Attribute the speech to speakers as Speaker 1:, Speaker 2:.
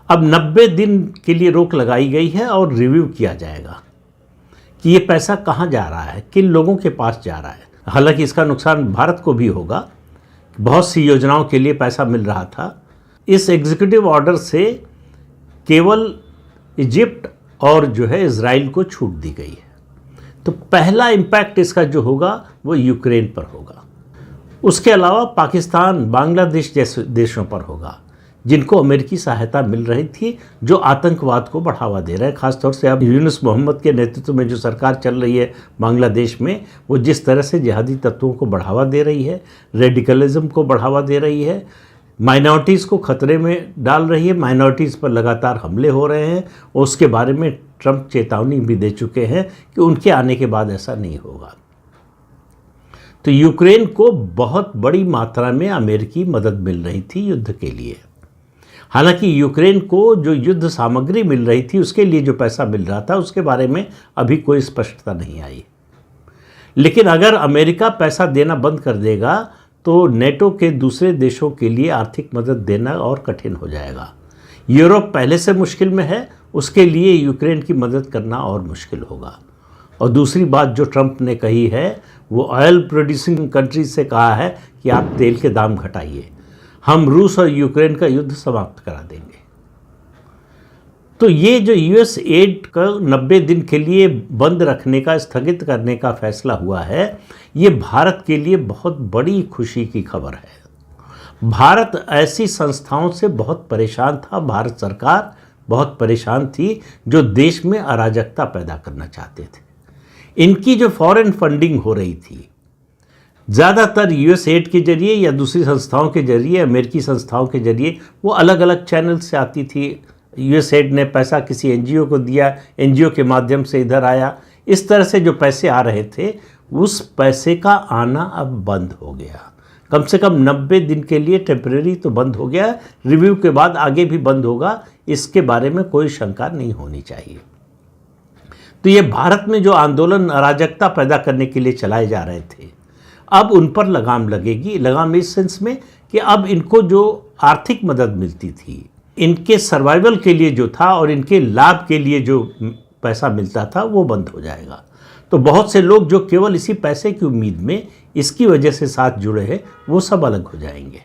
Speaker 1: अब 90 दिन के लिए रोक लगाई गई है और रिव्यू किया जाएगा कि ये पैसा कहाँ जा रहा है, किन लोगों के पास जा रहा है। हालांकि इसका नुकसान भारत को भी होगा, बहुत सी योजनाओं के लिए पैसा मिल रहा था। इस एग्जीक्यूटिव ऑर्डर से केवल इजिप्ट और जो है इजराइल को छूट दी गई है। तो पहला इम्पैक्ट इसका जो होगा वो यूक्रेन पर होगा। उसके अलावा पाकिस्तान, बांग्लादेश जैसे देशों पर होगा जिनको अमेरिकी सहायता मिल रही थी, जो आतंकवाद को बढ़ावा दे रहे हैं। खासतौर से अब यूनुस मोहम्मद के नेतृत्व में जो सरकार चल रही है बांग्लादेश में, वो जिस तरह से जिहादी तत्वों को बढ़ावा दे रही है, रेडिकलिज्म को बढ़ावा दे रही है, माइनॉरिटीज़ को खतरे में डाल रही है, माइनॉरिटीज़ पर लगातार हमले हो रहे हैं। उसके बारे में ट्रंप चेतावनी भी दे चुके हैं कि उनके आने के बाद ऐसा नहीं होगा। तो यूक्रेन को बहुत बड़ी मात्रा में अमेरिकी मदद मिल रही थी युद्ध के लिए। हालांकि यूक्रेन को जो युद्ध सामग्री मिल रही थी, उसके लिए जो पैसा मिल रहा था, उसके बारे में अभी कोई स्पष्टता नहीं आई। लेकिन अगर अमेरिका पैसा देना बंद कर देगा तो नेटो के दूसरे देशों के लिए आर्थिक मदद देना और कठिन हो जाएगा। यूरोप पहले से मुश्किल में है, उसके लिए यूक्रेन की मदद करना और मुश्किल होगा। और दूसरी बात जो ट्रंप ने कही है, वो ऑयल प्रोड्यूसिंग कंट्रीज से कहा है कि आप तेल के दाम घटाइए, हम रूस और यूक्रेन का युद्ध समाप्त करा देंगे। तो ये जो यूएस एड का 90 दिन के लिए बंद रखने का, स्थगित करने का फैसला हुआ है, ये भारत के लिए बहुत बड़ी खुशी की खबर है। भारत ऐसी संस्थाओं से बहुत परेशान था, भारत सरकार बहुत परेशान थी जो देश में अराजकता पैदा करना चाहते थे। इनकी जो फॉरेन फंडिंग हो रही थी, ज़्यादातर यूएस एड के जरिए या दूसरी संस्थाओं के जरिए, अमेरिकी संस्थाओं के जरिए, वो अलग अलग चैनल से आती थी। यूएस एड ने पैसा किसी एनजीओ को दिया, एनजीओ के माध्यम से इधर आया। इस तरह से जो पैसे आ रहे थे, उस पैसे का आना अब बंद हो गया। कम से कम 90 दिन के लिए टेम्परेरी तो बंद हो गया, रिव्यू के बाद आगे भी बंद होगा, इसके बारे में कोई शंका नहीं होनी चाहिए। तो ये भारत में जो आंदोलन अराजकता पैदा करने के लिए चलाए जा रहे थे, अब उन पर लगाम लगेगी। लगाम इस सेंस में कि अब इनको जो आर्थिक मदद मिलती थी, इनके सर्वाइवल के लिए जो था और इनके लाभ के लिए जो पैसा मिलता था, वो बंद हो जाएगा। तो बहुत से लोग जो केवल इसी पैसे की उम्मीद में, इसकी वजह से साथ जुड़े हैं, वो सब अलग हो जाएंगे।